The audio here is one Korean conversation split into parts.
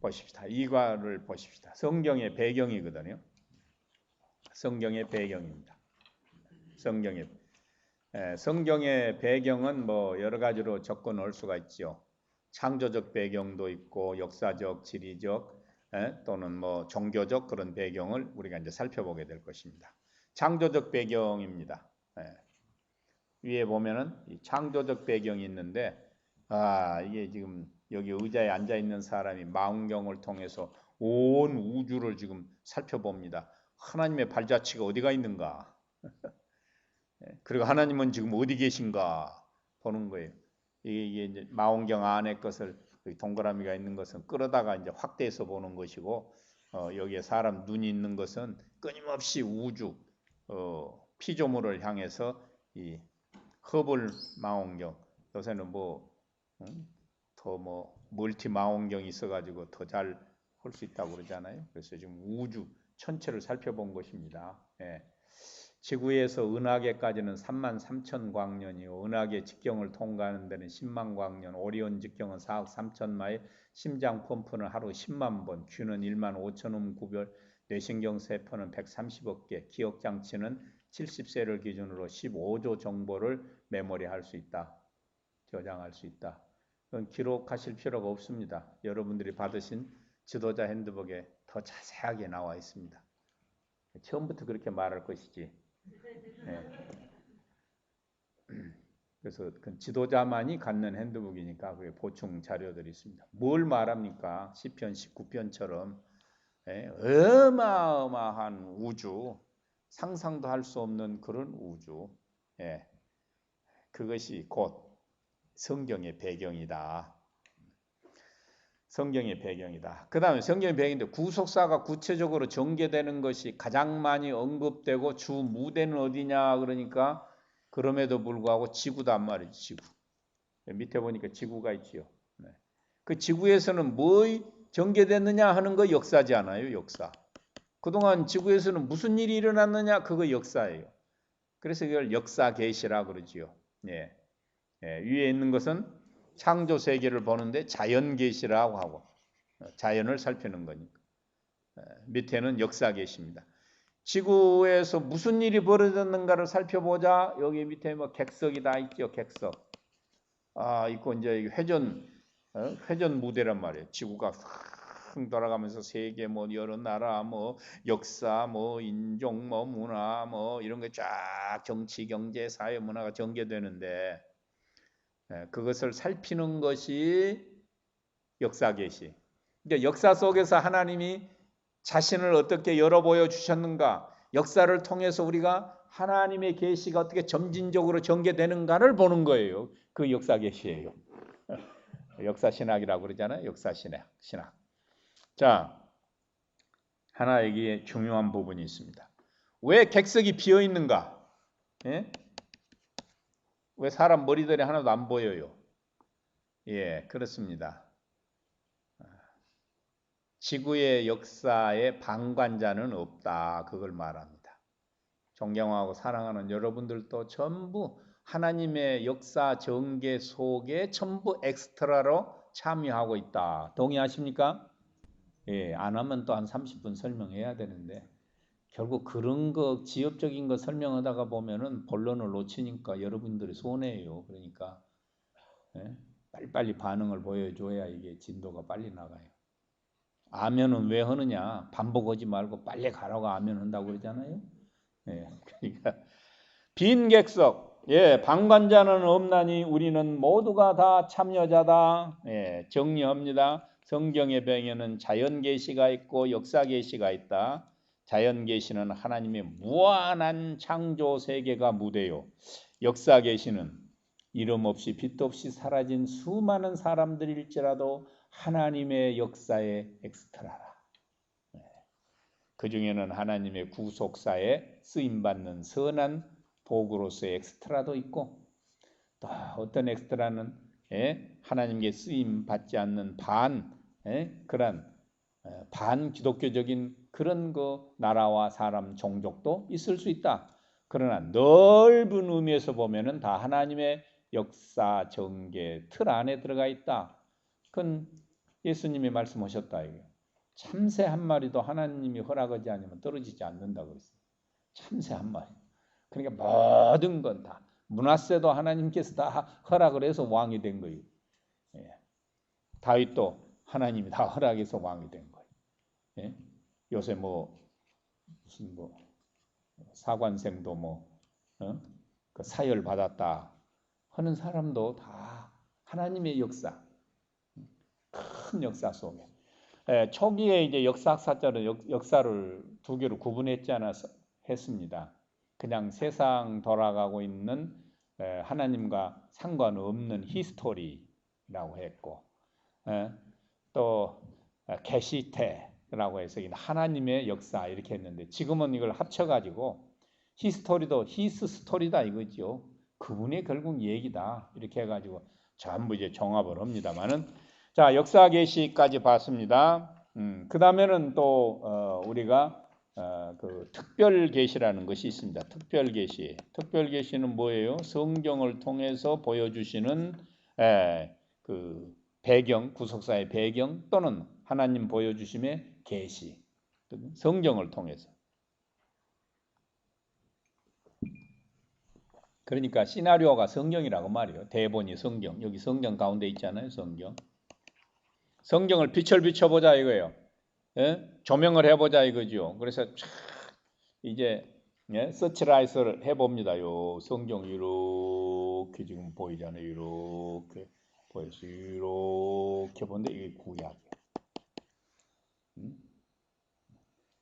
보십시다. 이과를 보십시다. 성경의 배경이거든요. 성경의 배경입니다. 성경의 배경은 뭐 여러 가지로 접근 올 수가 있지요. 창조적 배경도 있고 역사적, 지리적 또는 뭐 종교적 그런 배경을 우리가 이제 살펴보게 될 것입니다. 창조적 배경입니다. 위에 보면은 이 창조적 배경이 있는데 이게 지금 여기 의자에 앉아 있는 사람이 망원경을 통해서 온 우주를 지금 살펴봅니다. 하나님의 발자취가 어디가 있는가? 그리고 하나님은 지금 어디 계신가 보는 거예요. 이게 이제 망원경 안에 것을 동그라미가 있는 것은 끌어다가 이제 확대해서 보는 것이고 여기에 사람 눈이 있는 것은 끊임없이 우주 피조물을 향해서 이 허블 망원경 요새는 더 멀티 망원경이 있어가지고 더 잘 할 수 있다고 그러잖아요. 그래서 지금 우주 전체를 살펴본 것입니다. 지구에서 은하계까지는 33,000광년이요. 은하계 직경을 통과하는 데는 10만 광년, 오리온 직경은 4억 3천 마일, 심장 펌프는 하루 10만 번, 귀는 1만 5천 구별, 뇌신경 세포는 130억 개, 기억 장치는 70세를 기준으로 15조 정보를 메모리할 수 있다. 저장할 수 있다. 그건 기록하실 필요가 없습니다. 여러분들이 받으신 지도자 핸드북에 더 자세하게 나와 있습니다. 처음부터 그렇게 말할 것이지. 그래서 그 지도자만이 갖는 핸드북이니까 그게 보충 자료들이 있습니다. 뭘 말합니까? 시편 19편처럼 어마어마한 우주, 상상도 할 수 없는 그런 우주. 그것이 곧 성경의 배경이다. 성경의 배경이다. 그 다음에 성경의 배경인데 구속사가 구체적으로 전개되는 것이 가장 많이 언급되고 주 무대는 어디냐 그러니까 그럼에도 불구하고 지구단 말이지. 지구. 밑에 보니까 지구가 있지요. 그 지구에서는 뭐 전개됐느냐 하는 거 역사지 않아요. 역사. 그동안 지구에서는 무슨 일이 일어났느냐 그거 역사예요. 그래서 이걸 역사 계시라고 그러지요. 위에 있는 것은 창조 세계를 보는데 자연 계시라고 하고 자연을 살피는 거니까. 밑에는 역사 계시입니다. 지구에서 무슨 일이 벌어졌는가를 살펴보자. 여기 밑에 객석이 다 있죠. 객석. 있고 이제 회전 무대란 말이에요. 지구가 돌아가면서 세계 여러 나라 역사 인종 문화 이런 게 쫙 정치 경제 사회 문화가 전개되는데 그것을 살피는 것이 역사 계시. 그러니까 역사 속에서 하나님이 자신을 어떻게 열어 보여 주셨는가, 역사를 통해서 우리가 하나님의 계시가 어떻게 점진적으로 전개되는가를 보는 거예요. 그 역사 계시예요. 역사 신학이라고 그러잖아요. 역사 신학. 자, 하나 여기에 중요한 부분이 있습니다. 왜 객석이 비어 있는가? 왜 사람 머리들이 하나도 안 보여요? 그렇습니다. 지구의 역사에 방관자는 없다. 그걸 말합니다. 존경하고 사랑하는 여러분들도 전부 하나님의 역사 전개 속에 전부 엑스트라로 참여하고 있다. 동의하십니까? 안 하면 또 한 30분 설명해야 되는데 결국 그런 거 지엽적인 거 설명하다가 보면은 본론을 놓치니까 여러분들이 손해예요. 그러니까 빨리빨리 반응을 보여줘야 이게 진도가 빨리 나가요. 아멘은 왜 하느냐? 반복하지 말고 빨리 가라고 아멘 한다고 그러잖아요. 그러니까 빈 객석, 방관자는 없나니 우리는 모두가 다 참여자다. 정리합니다. 성경의 배경에는 자연 계시가 있고 역사 계시가 있다. 자연 계시는 하나님의 무한한 창조 세계가 무대요. 역사 계시는 이름 없이 빛 없이 사라진 수많은 사람들일지라도 하나님의 역사의 엑스트라라. 그 중에는 하나님의 구속사에 쓰임받는 선한 도구로서의 엑스트라도 있고 또 어떤 엑스트라는 하나님께 쓰임받지 않는 그런 반기독교적인 그런 나라와 사람 종족도 있을 수 있다. 그러나 넓은 의미에서 보면은 다 하나님의 역사 전개 틀 안에 들어가 있다. 그건 예수님이 말씀하셨다 이게. 참새 한 마리도 하나님이 허락하지 않으면 떨어지지 않는다 그랬어요. 참새 한 마리. 그러니까 모든 건 다 므낫세도 하나님께서 다 허락을 해서 왕이 된 거예요. 예. 다윗도 하나님이 다 허락해서 왕이 된 거예요. 예. 요새 무슨 사관생도 그 사열 받았다 하는 사람도 다 하나님의 역사, 큰 역사 속에. 초기에 이제 역사학자들은 역사를 두 개로 구분했지 했습니다. 그냥 세상 돌아가고 있는 하나님과 상관없는 히스토리라고 했고, 또 계시태라고 해서 하나님의 역사 이렇게 했는데, 지금은 이걸 합쳐가지고 히스토리도 히스 스토리다 이거죠. 그분의 결국 얘기다 이렇게 해가지고 전부 이제 종합을 합니다만은, 자, 역사 계시까지 봤습니다. 그 다음에는 또 우리가 그 특별 계시라는 것이 있습니다. 특별 계시. 특별 계시는 뭐예요? 성경을 통해서 보여주시는 그 배경, 구속사의 배경 또는 하나님 보여주심의 계시. 성경을 통해서. 그러니까 시나리오가 성경이라고 말이에요. 대본이 성경. 여기 성경 가운데 있잖아요. 성경. 성경을 빛을 비춰보자 이거예요. 예? 조명을 해보자 이거죠. 그래서 이제 서치라이트를 해봅니다. 요 성경 이렇게 지금 보이잖아요. 이렇게 보여서 이렇게 보는데 이게 구약이에요.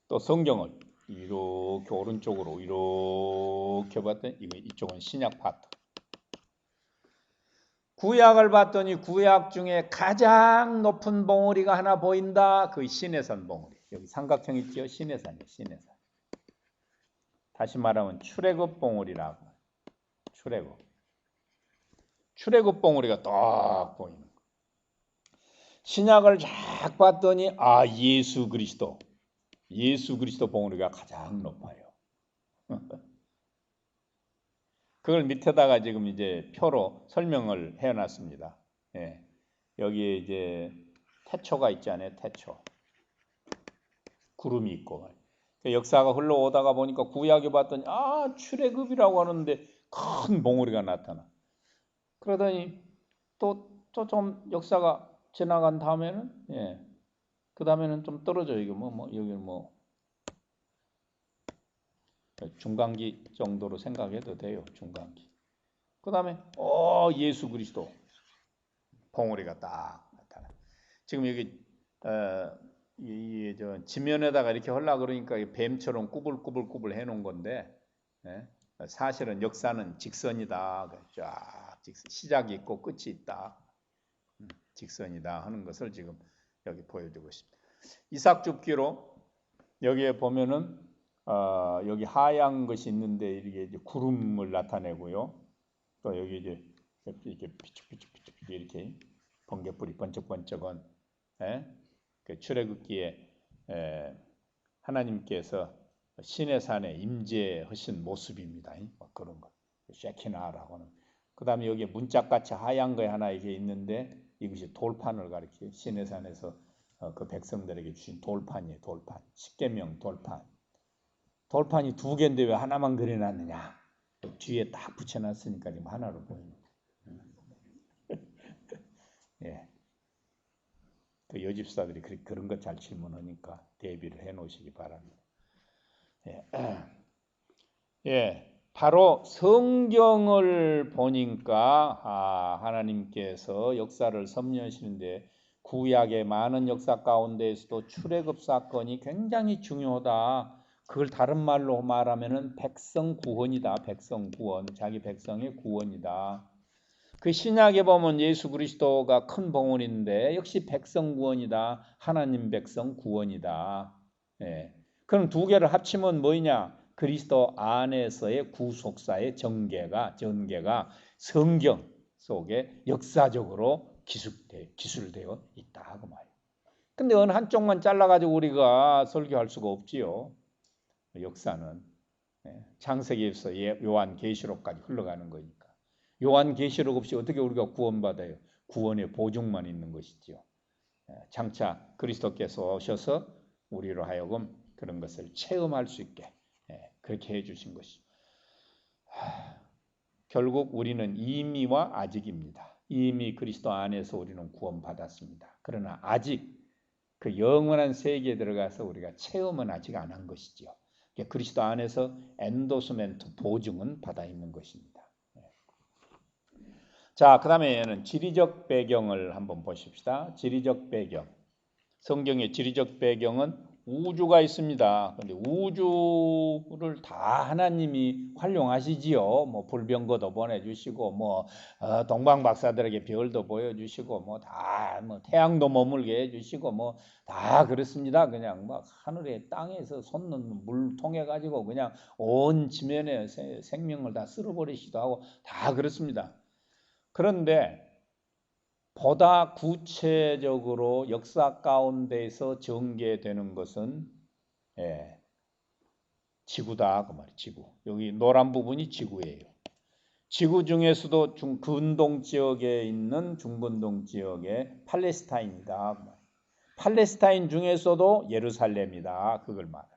또 성경을 이렇게 오른쪽으로 이렇게 봤더니 이쪽은 신약 파트. 구약을 봤더니 구약 중에 가장 높은 봉우리가 하나 보인다. 그 시내산 봉우리. 여기 삼각형 있죠? 시내산이에요. 시내산. 다시 말하면 출애굽 봉우리라고. 출애굽 봉우리가 딱 보이는 거예요. 신약을 쫙 봤더니 예수 그리스도 봉우리가 가장 높아요. 그걸 밑에다가 지금 이제 표로 설명을 해놨습니다. 예. 여기에 이제 태초가 있잖아요. 태초. 구름이 있고. 역사가 흘러오다가 보니까 구약에 봤더니 출애굽이라고 하는데 큰 봉우리가 나타나. 그러더니 또 좀 역사가 지나간 다음에는 그 다음에는 좀 떨어져요. 이게 여기 중간기 정도로 생각해도 돼요. 중간기. 그 다음에 예수 그리스도 봉우리가 딱 나타나. 지금 여기 저 지면에다가 이렇게 하려고 그러니까 뱀처럼 꾸불꾸불 해놓은 건데, 사실은 역사는 직선이다. 쫙 시작이 있고 끝이 있다. 직선이다 하는 것을 지금 여기 보여주고 있습니다. 이삭줍기로 여기에 보면은 여기 하얀 것이 있는데 이게 이제 구름을 나타내고요. 또 여기 이제 이렇게 피축피축 이렇게 번개불이 번쩍번쩍한 그 출애굽기에 하나님께서 시내산에 임재하신 모습입니다. 그런 거. 쉐키나라고 하는. 그 다음에 여기에 문짝같이 하얀 거 하나 이게 있는데 이것이 돌판을 가리켜요. 시내산에서 그 백성들에게 주신 돌판이에요. 돌판. 십계명 돌판. 돌판이 두 개인데 왜 하나만 그려놨느냐. 뒤에 딱 붙여놨으니까 지금 하나로 보이는 거예요. 예. 그 여집사들이 그런 거 잘 질문하니까 대비를 해 놓으시기 바랍니다. 바로 성경을 보니까 하나님께서 역사를 섭리하시는데 구약의 많은 역사 가운데에서도 출애굽 사건이 굉장히 중요하다. 그걸 다른 말로 말하면은 백성 구원이다. 백성 구원, 자기 백성의 구원이다. 그 신약에 보면 예수 그리스도가 큰 봉헌인데 역시 백성 구원이다. 하나님 백성 구원이다. 그럼 두 개를 합치면 뭐냐? 그리스도 안에서의 구속사의 전개가 성경 속에 역사적으로 기술되어 있다 그 말이에요. 근데 어느 한쪽만 잘라가지고 우리가 설교할 수가 없지요. 역사는 창세기에서 요한계시록까지 흘러가는 거니까. 요한계시록 없이 어떻게 우리가 구원받아요? 구원의 보증만 있는 것이지요. 장차 그리스도께서 오셔서 우리로 하여금 그런 것을 체험할 수 있게 그렇게 해주신 것이죠. 결국 우리는 이미와 아직입니다. 이미 그리스도 안에서 우리는 구원받았습니다. 그러나 아직 그 영원한 세계에 들어가서 우리가 체험은 아직 안 한 것이죠. 그리스도 안에서 엔도스멘트 보증은 받아 있는 것입니다. 자, 그 다음에는 지리적 배경을 한번 보십시다. 지리적 배경. 성경의 지리적 배경은 우주가 있습니다. 근데 우주를 다 하나님이 활용하시지요. 뭐 불병거도 보내주시고, 뭐 동방 박사들에게 별도 보여주시고, 뭐 다 뭐 태양도 머물게 해주시고, 뭐 다 그렇습니다. 그냥 막 하늘에 땅에서 솟는 물 통해 가지고 그냥 온 지면에 생명을 다 쓸어버리시기도 하고 다 그렇습니다. 그런데 보다 구체적으로 역사 가운데에서 전개되는 것은 지구다 그 말이에요. 지구. 여기 노란 부분이 지구예요. 지구 중에서도 근동 지역에 있는 중근동 지역의 팔레스타인이다. 팔레스타인 중에서도 예루살렘이다. 그걸 말해요.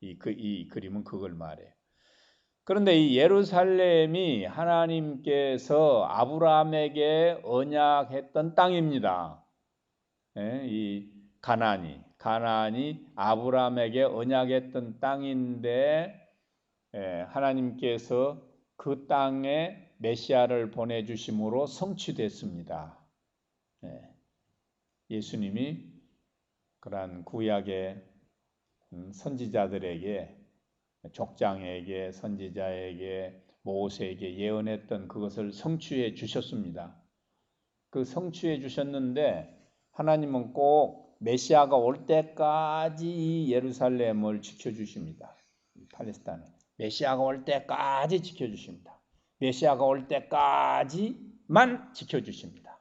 이 그림은 그걸 말해요. 그런데 이 예루살렘이 하나님께서 아브라함에게 언약했던 땅입니다. 이 가나안이 아브라함에게 언약했던 땅인데 하나님께서 그 땅에 메시아를 보내주심으로 성취됐습니다. 예수님이 그러한 구약의 선지자들에게 족장에게 선지자에게 모세에게 예언했던 그것을 성취해 주셨습니다. 그 성취해 주셨는데 하나님은 꼭 메시아가 올 때까지 이 예루살렘을 지켜주십니다. 팔레스타인 메시아가 올 때까지 지켜주십니다. 메시아가 올 때까지만 지켜주십니다.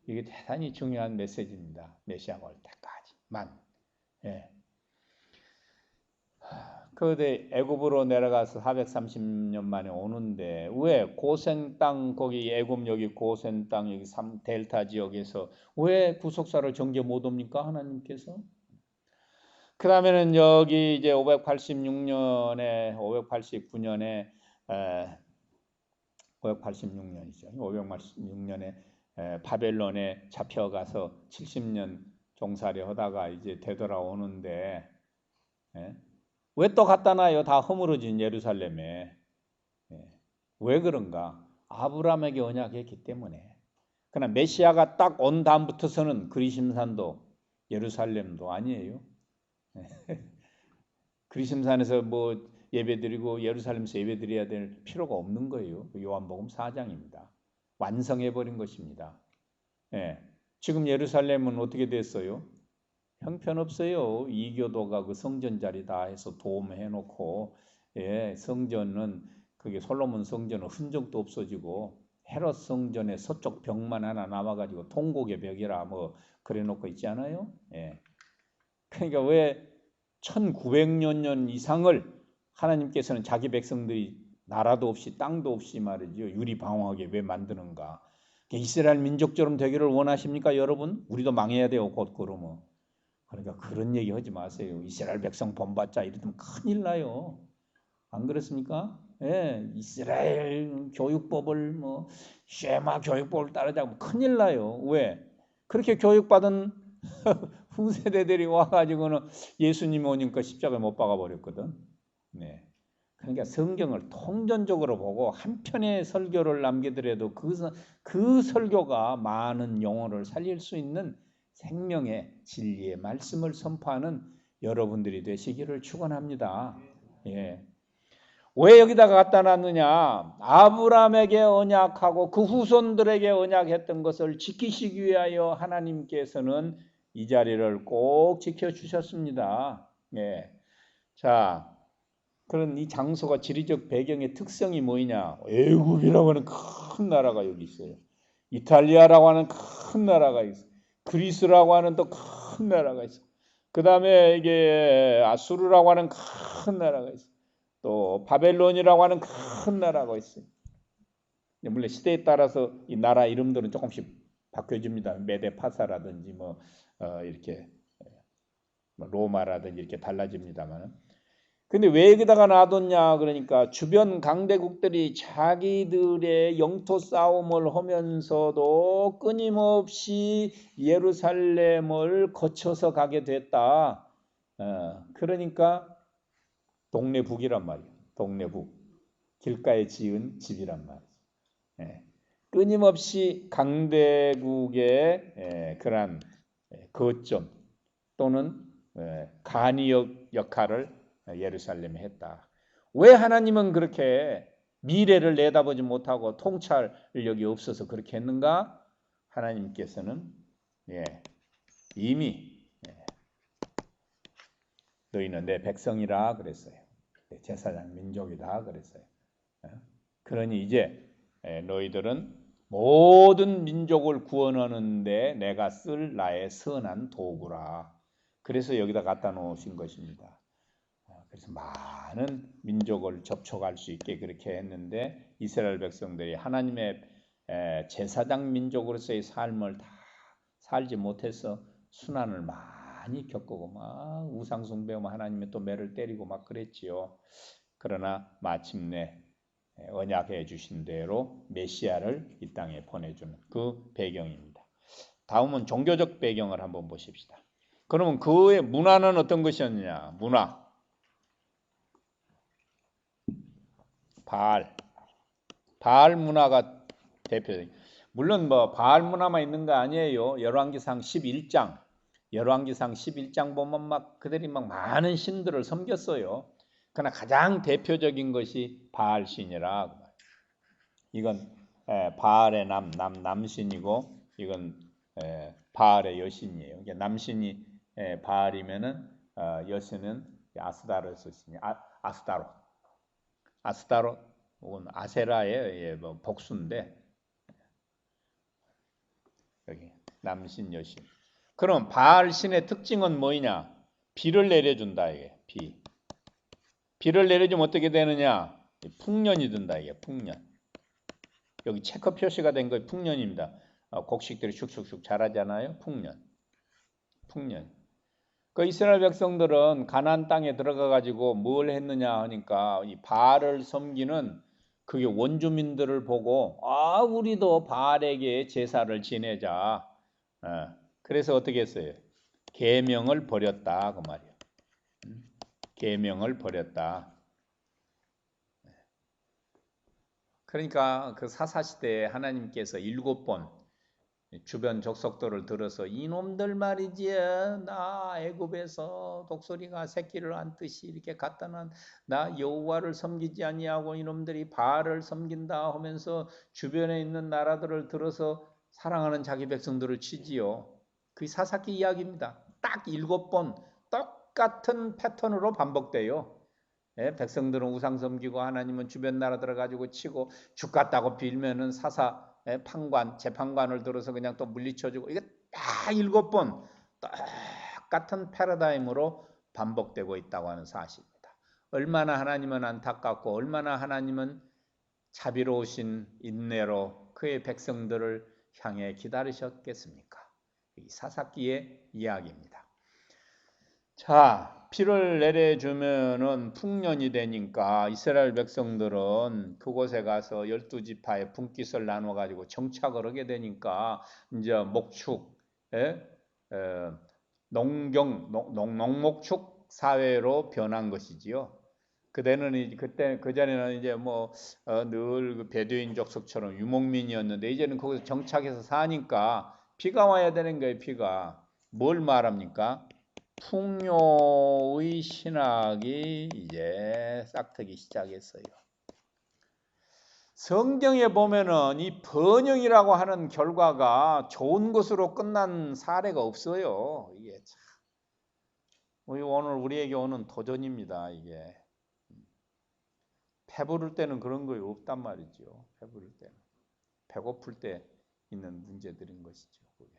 이게 대단히 중요한 메시지입니다. 메시아가 올 때까지만. 그때 애굽으로 내려가서 430년 만에 오는데 왜 고센 땅 거기 애굽 여기 고센 땅 여기 델타 지역에서 왜 구속사를 정죄 못 옵니까 하나님께서? 그 다음에는 여기 이제 589년에 586년에 바벨론에 잡혀가서 70년 종살이 하다가 이제 되돌아오는데 왜 또 갖다 놔요? 다 허물어진 예루살렘에. 왜 그런가? 아브라함에게 언약했기 때문에. 그러나 메시아가 딱 온 다음부터서는 그리심산도 예루살렘도 아니에요. 그리심산에서 뭐 예배드리고 예루살렘에서 예배드려야 될 필요가 없는 거예요. 요한복음 4장입니다. 완성해버린 것입니다. 지금 예루살렘은 어떻게 됐어요? 형편없어요. 이교도가 그 성전 자리 다 해서 도움해놓고 성전은 그게 솔로몬 성전은 흔적도 없어지고 헤롯 성전의 서쪽 벽만 하나 남아가지고 통곡의 벽이라 뭐 그래놓고 있지 않아요? 그러니까 왜 1900년 이상을 하나님께서는 자기 백성들이 나라도 없이 땅도 없이 말이죠. 유리방황하게 왜 만드는가? 이스라엘 민족처럼 되기를 원하십니까 여러분? 우리도 망해야 돼요 곧 그러면. 그러니까 그런 얘기 하지 마세요. 이스라엘 백성 본받자 이러면 큰일 나요. 안 그렇습니까? 이스라엘 교육법을 뭐 쉐마 교육법을 따르자고 큰일 나요. 왜? 그렇게 교육받은 후세대들이 와가지고는 예수님 오니까 십자가에 못 박아 버렸거든. 그러니까 성경을 통전적으로 보고 한 편의 설교를 남기더라도 그 설교가 많은 영혼을 살릴 수 있는 생명의 진리의 말씀을 선포하는 여러분들이 되시기를 축원합니다. 왜 여기다가 갖다 놨느냐? 아브라함에게 언약하고 그 후손들에게 언약했던 것을 지키시기 위하여 하나님께서는 이 자리를 꼭 지켜주셨습니다. 자, 그런 이 장소가 지리적 배경의 특성이 뭐냐? 애굽이라고 하는 큰 나라가 여기 있어요. 이탈리아라고 하는 큰 나라가 있어요. 그리스라고 하는 또 큰 나라가 있어. 그 다음에 이게 아수르라고 하는 큰 나라가 있어. 또 바벨론이라고 하는 큰 나라가 있어요. 물론 시대에 따라서 이 나라 이름들은 조금씩 바뀌어집니다. 메데파사라든지 뭐 이렇게 뭐 로마라든지 이렇게 달라집니다만. 근데 왜 여기다가 놔뒀냐 그러니까 주변 강대국들이 자기들의 영토 싸움을 하면서도 끊임없이 예루살렘을 거쳐서 가게 됐다. 그러니까 동네북이란 말이에요. 동네북. 길가에 지은 집이란 말이죠. 끊임없이 강대국의 그러한 거점 또는 간이역 역할을 예루살렘에 했다. 왜 하나님은 그렇게 미래를 내다보지 못하고 통찰력이 없어서 그렇게 했는가? 하나님께서는 이미 너희는 내 백성이라 그랬어요. 제사장 민족이다 그랬어요. 그러니 이제 너희들은 모든 민족을 구원하는데 내가 쓸 나의 선한 도구라. 그래서 여기다 갖다 놓으신 것입니다. 그래서 많은 민족을 접촉할 수 있게 그렇게 했는데 이스라엘 백성들이 하나님의 제사장 민족으로서의 삶을 다 살지 못해서 순환을 많이 겪고 막 우상 숭배하고 하나님의 또 매를 때리고 막 그랬지요. 그러나 마침내 언약해 주신 대로 메시아를 이 땅에 보내주는 그 배경입니다. 다음은 종교적 배경을 한번 보십시다. 그러면 그의 문화는 어떤 것이었느냐? 문화. 바알 문화가 대표적인. 물론 뭐 바알 문화만 있는 거 아니에요. 열왕기상 11장 보면 막 그들이 막 많은 신들을 섬겼어요. 그러나 가장 대표적인 것이 바알 신이라. 이건 바알의 남신이고 이건 바알의 여신이에요. 남신이 바알이면은 여신은 아스다로스 신이 아스타롯 혹은 아세라의 뭐 복수인데 여기 남신 여신. 그럼 바알 신의 특징은 뭐냐? 비를 내려준다 이게 비를 내려주면 어떻게 되느냐? 풍년이 든다 이게 풍년. 여기 체크 표시가 된 거 풍년입니다. 곡식들이 슉슉슉 자라잖아요. 풍년. 그 이스라엘 백성들은 가나안 땅에 들어가 가지고 뭘 했느냐 하니까 이 바알을 섬기는 그게 원주민들을 보고 우리도 바알에게 제사를 지내자. 그래서 어떻게 했어요? 계명을 버렸다 그 말이에요. 계명을 버렸다. 그러니까 그 사사시대에 하나님께서 7번 주변 족속들을 들어서 이놈들 말이지 나 애굽에서 독수리가 새끼를 안듯이 이렇게 갖다 난 나 여호와를 섬기지 아니하고 이놈들이 바알을 섬긴다 하면서 주변에 있는 나라들을 들어서 사랑하는 자기 백성들을 치지요. 그게 사사기 이야기입니다. 딱 7번 똑같은 패턴으로 반복돼요. 백성들은 우상 섬기고 하나님은 주변 나라들을 가지고 치고 죽 같다고 빌면은 재판관을 들어서 그냥 또 물리쳐주고 이게 딱 7번 똑같은 패러다임으로 반복되고 있다고 하는 사실입니다. 얼마나 하나님은 안타깝고 얼마나 하나님은 자비로우신 인내로 그의 백성들을 향해 기다리셨겠습니까? 이 사사기의 이야기입니다. 자, 비를 내려주면은 풍년이 되니까 이스라엘 백성들은 그곳에 가서 12지파의 분깃을 나눠 가지고 정착을 하게 되니까 이제 목축, 농목축 사회로 변한 것이지요. 그전에는 이제 늘 베두인 족속처럼 유목민이었는데 이제는 거기서 정착해서 사니까 비가 와야 되는 거예요. 비가 뭘 말합니까? 풍요의 신학이 이제 싹트기 시작했어요. 성경에 보면은 이 번영이라고 하는 결과가 좋은 것으로 끝난 사례가 없어요. 이게 참 오늘 우리에게 오는 도전입니다. 이게 배부를 때는 그런 거 없단 말이죠. 배부를 때는 배고플 때 있는 문제들인 것이죠. 그게.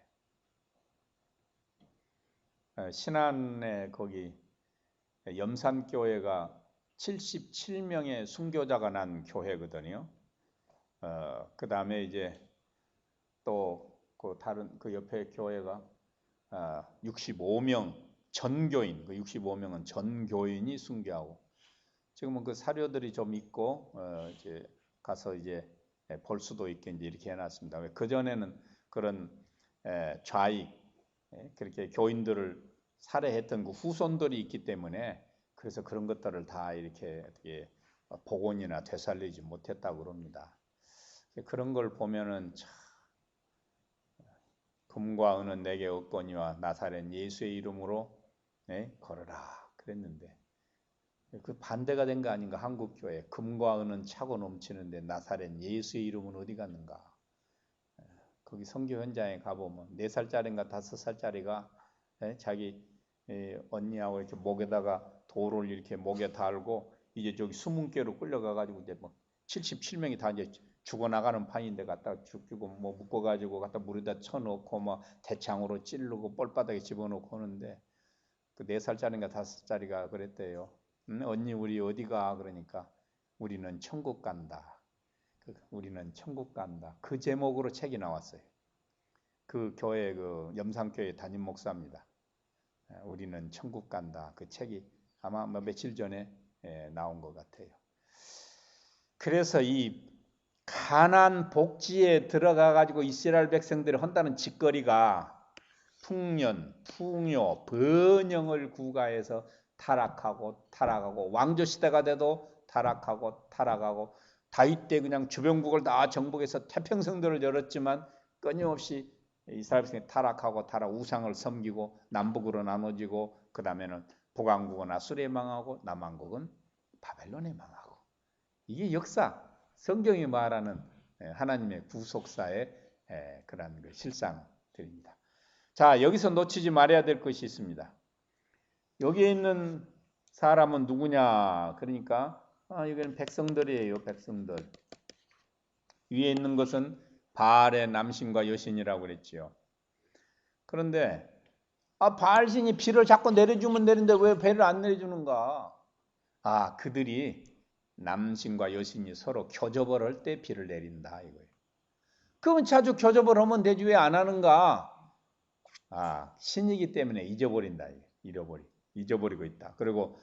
신안에 거기 염산교회가 77명의 순교자가 난 교회거든요. 그 다음에 이제 또 그 다른 그 옆에 교회가 65명 전교인, 그 65명은 전교인이 순교하고 지금은 그 사료들이 좀 있고 이제 가서 이제 볼 수도 있게 이제 이렇게 해놨습니다. 그 전에는 그런 좌익 그렇게 교인들을 살해했던 그 후손들이 있기 때문에 그래서 그런 것들을 다 이렇게 어떻게 복원이나 되살리지 못했다고 그럽니다. 그런 걸 보면은 참 금과 은은 내게 없거니와 나사렛 예수의 이름으로 걸어라 그랬는데 그 반대가 된 거 아닌가. 한국 교회 금과 은은 차고 넘치는데 나사렛 예수의 이름은 어디 갔는가. 거기 선교 현장에 가보면 4살짜리인가 5살짜리가 자기 언니하고 이렇게 목에다가 돌을 이렇게 목에 달고 이제 저기 수문께로 끌려가가지고 이제 뭐 77명이 다 이제 죽어나가는 판인데 갖다 죽이고 뭐 묶어가지고 갖다 물에다 쳐놓고 막 대창으로 찌르고 뻘바닥에 집어넣고 하는데 그 4살짜리인가 5살짜리가 그랬대요. 언니 우리 어디가? 그러니까 우리는 천국 간다. 우리는 천국 간다. 그 제목으로 책이 나왔어요. 그 교회 그 염산교회 담임 목사입니다. 우리는 천국 간다. 그 책이 아마 며칠 전에 나온 것 같아요. 그래서 이 가나안 복지에 들어가 가지고 이스라엘 백성들이 한다는 짓거리가 풍년, 풍요, 번영을 구가해서 타락하고 왕조 시대가 돼도 타락하고 다윗 때 그냥 주변국을 다 정복해서 태평성들을 열었지만 끊임없이 이스라엘 백성이 타락하고 우상을 섬기고 남북으로 나눠지고 그 다음에는 북왕국은 아수르에 망하고 남왕국은 바벨론에 망하고 이게 역사 성경이 말하는 하나님의 구속사의 그런 실상들입니다. 자, 여기서 놓치지 말아야 될 것이 있습니다. 여기에 있는 사람은 누구냐? 그러니까 여기는 백성들이에요. 백성들. 위에 있는 것은 바알의 남신과 여신이라고 그랬지요. 그런데 바알신이 비를 자꾸 내려주면 되는데 왜 배를 안 내려주는가? 그들이 남신과 여신이 서로 교접을 할 때 비를 내린다 이거예요. 그러면 자주 교접을 하면 되지 왜 안 하는가? 신이기 때문에 잊어버린다. 잊어버리고 있다. 그리고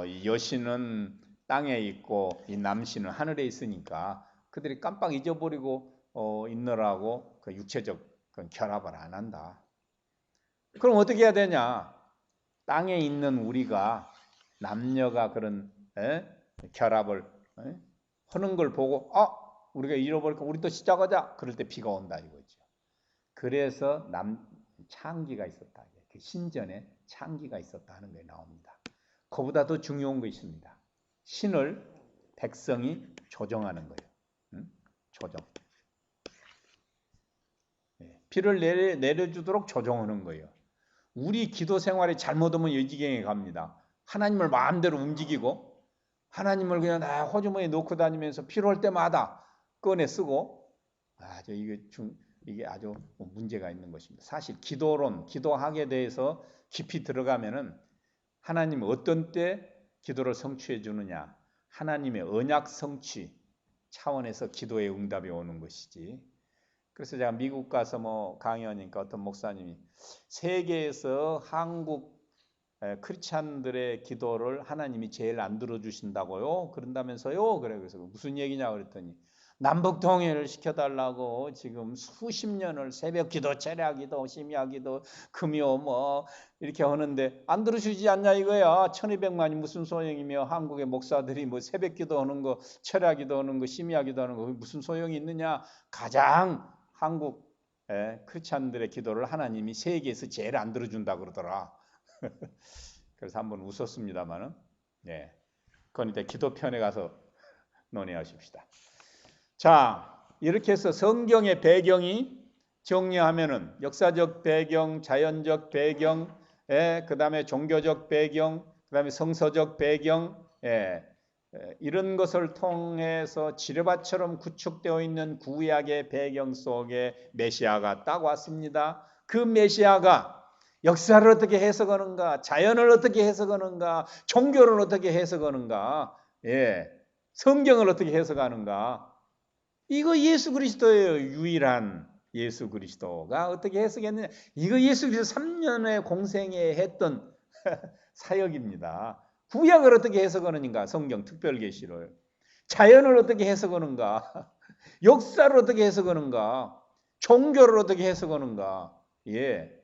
이 여신은 땅에 있고 이 남신은 하늘에 있으니까 그들이 깜빡 잊어버리고 있느라고 그 육체적 결합을 안 한다. 그럼 어떻게 해야 되냐? 땅에 있는 우리가 남녀가 그런 결합을 하는 걸 보고 우리가 잃어버릴까 우리도 시작하자. 그럴 때 비가 온다 이거죠. 그래서 창기가 있었다. 그 신전에 창기가 있었다 하는 게 나옵니다. 그보다 더 중요한 거 있습니다. 신을 백성이 조정하는 거예요. 조정. 비를 내려주도록 조정하는 거예요. 우리 기도 생활이 잘못하면 이 지경에 갑니다. 하나님을 마음대로 움직이고 하나님을 그냥 호주머니에 놓고 다니면서 필요할 때마다 꺼내 쓰고 이게 아주 문제가 있는 것입니다. 사실 기도학에 대해서 깊이 들어가면은 하나님은 어떤 때 기도를 성취해 주느냐, 하나님의 언약 성취 차원에서 기도의 응답이 오는 것이지. 그래서 제가 미국 가서 뭐 강의하니까 어떤 목사님이 세계에서 한국 크리스찬들의 기도를 하나님이 제일 안 들어주신다고요? 그런다면서요? 그래서 무슨 얘기냐 그랬더니 남북 통일을 시켜달라고 지금 수십 년을 새벽 기도, 철야 기도, 심야 기도, 금요 뭐 이렇게 하는데 안 들어주지 않냐 이거야. 1200만이 무슨 소용이며 한국의 목사들이 뭐 새벽 기도하는 거, 철야 기도하는 거, 심야 기도하는 거 무슨 소용이 있느냐. 가장 한국 크리스찬들의 기도를 하나님이 세계에서 제일 안 들어준다 그러더라. 그래서 한번 웃었습니다만은 그건 이제 기도편에 가서 논의하십시다. 자, 이렇게 해서 성경의 배경이 정리하면은 역사적 배경, 자연적 배경, 그 다음에 종교적 배경, 그 다음에 성서적 배경, 이런 것을 통해서 지뢰밭처럼 구축되어 있는 구약의 배경 속에 메시아가 딱 왔습니다. 그 메시아가 역사를 어떻게 해석하는가, 자연을 어떻게 해석하는가, 종교를 어떻게 해석하는가, 성경을 어떻게 해석하는가. 이거 예수 그리스도예요. 유일한 예수 그리스도가 어떻게 해석했느냐. 이거 예수 그리스도 3년의 공생에 했던 사역입니다. 구약을 어떻게 해석하는가, 성경 특별계시를. 자연을 어떻게 해석하는가, 역사를 어떻게 해석하는가, 종교를 어떻게 해석하는가. 예,